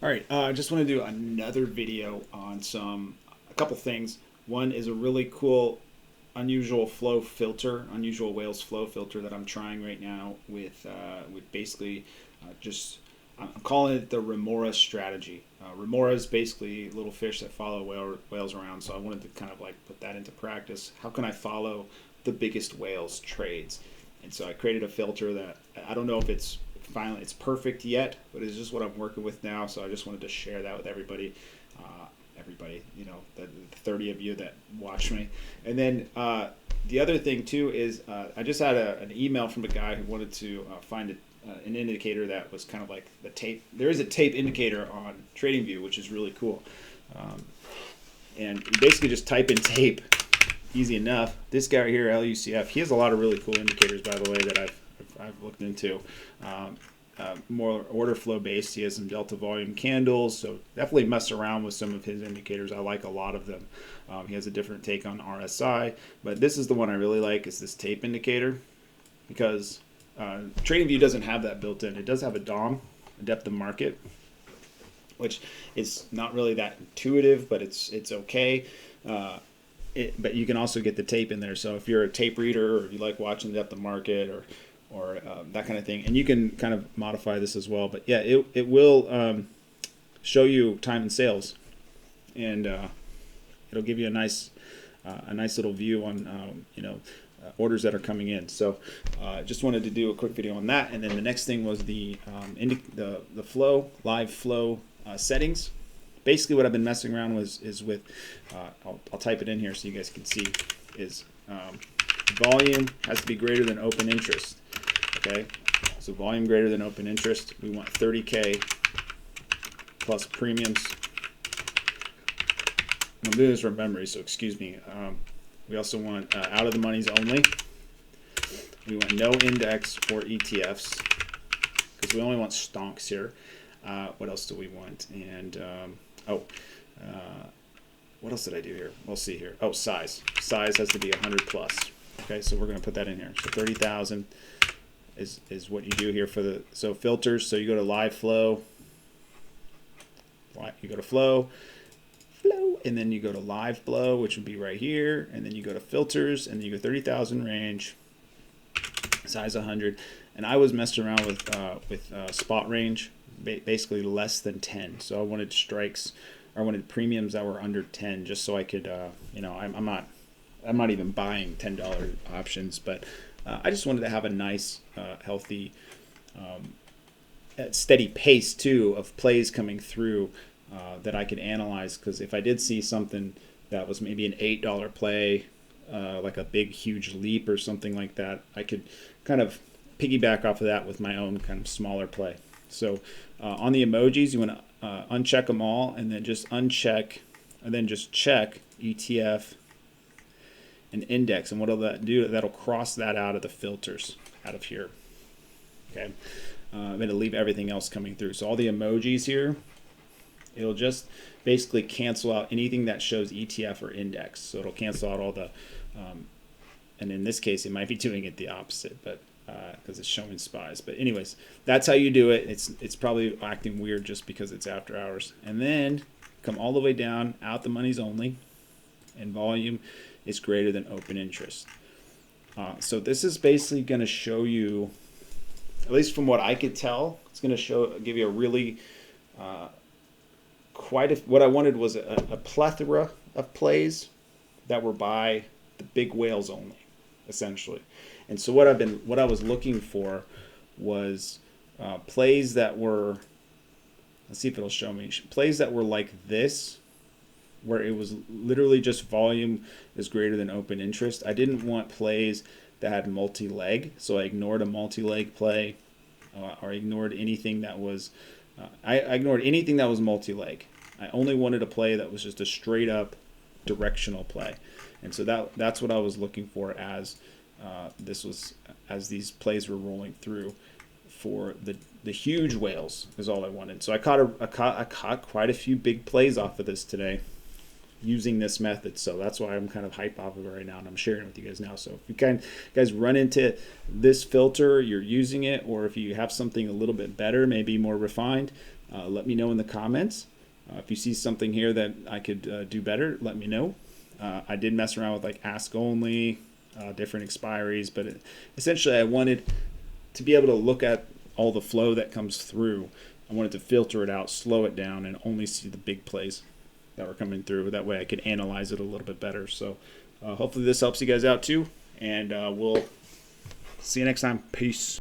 All right, I just want to do another video on a couple things. One is a really cool unusual flow filter, unusual whales flow filter that I'm trying right now with basically just I'm calling it the remora strategy. Remora is basically little fish that follow whales around. So I wanted to kind of like put that into practice. How can I follow the biggest whales trades? And so I created a filter that I don't know if it's perfect yet, but it's just what I'm working with now. So I just wanted to share that with everybody. Everybody, the 30 of you that watch me. And then the other thing too is I just had an email from a guy who wanted to find an indicator that was kind of like the tape. There is a tape indicator on TradingView, which is really cool. And you basically just type in tape, easy enough. This guy right here, LUCF, he has a lot of really cool indicators, by the way, that I've looked into. More order flow based. He has some delta volume candles, so definitely mess around with some of his indicators. I like a lot of them. He has a different take on RSI, but this is the one I really like, is this tape indicator, because TradingView doesn't have that built in. It does have a DOM, a depth of market, which is not really that intuitive, but it's okay. But you can also get the tape in there. So if you're a tape reader, or if you like watching the depth of market, or that kind of thing, and you can kind of modify this as well. But yeah, it will show you time and sales, and it'll give you a nice little view on orders that are coming in. So just wanted to do a quick video on that. And then the next thing was the flow, live flow settings. Basically what I've been messing around is with I'll type it in here so you guys can see, is volume has to be greater than open interest. Okay, so volume greater than open interest. We want 30K plus premiums. I'm doing this from memory, so excuse me. We also want out of the monies only. We want no index or ETFs, because we only want stonks here. What else do we want? And what else did I do here? We'll see here. Oh, size. Size has to be 100 plus. Okay, so we're going to put that in here. So 30,000 is what you do here for the filters. So you go to live flow. You go to flow, and then you go to live flow, which would be right here, and then you go to filters, and then you go 30,000 range, size 100. And I was messing around with spot range, basically less than 10. So I wanted strikes, or I wanted premiums that were under 10, just so I could, I'm not even buying $10 options, but I just wanted to have a nice, healthy, steady pace too of plays coming through that I could analyze. Because if I did see something that was maybe an $8 play, like a big huge leap or something like that, I could kind of piggyback off of that with my own kind of smaller play. So on the emojis, you want to uncheck them all, and then just uncheck, and then just check ETF and index. And what will that do? That'll cross that out of the filters out of here. Okay, I'm going to leave everything else coming through. So all the emojis here, it'll just basically cancel out anything that shows ETF or index. So it'll cancel out all the, and in this case, it might be doing it the opposite, but because it's showing spies. But anyways, that's how you do it. It's probably acting weird just because it's after hours. And then come all the way down, out the monies only, and volume is greater than open interest. So this is basically going to show you, at least from what I could tell, it's going to give you a really what I wanted was a plethora of plays that were by the big whales only, essentially. And so what I was looking for was plays that were, let's see if it'll show me, plays that were like this, where it was literally just volume is greater than open interest. I didn't want plays that had multi-leg, so I ignored a multi-leg play, or ignored anything that was, I ignored anything that was multi-leg. I only wanted a play that was just a straight up directional play. And so that's what I was looking for as these plays were rolling through for the huge whales is all I wanted. So I caught quite a few big plays off of this today using this method. So that's why I'm kind of hype off of it right now, and I'm sharing it with you guys now. So if you guys run into this filter, you're using it, or if you have something a little bit better, maybe more refined, let me know in the comments. If you see something here that I could do better, let me know. I did mess around with like ask only, different expiries, but essentially I wanted to be able to look at all the flow that comes through. I wanted to filter it out, slow it down, and only see the big plays that were coming through. That way I could analyze it a little bit better. So hopefully this helps you guys out too, and we'll see you next time. Peace.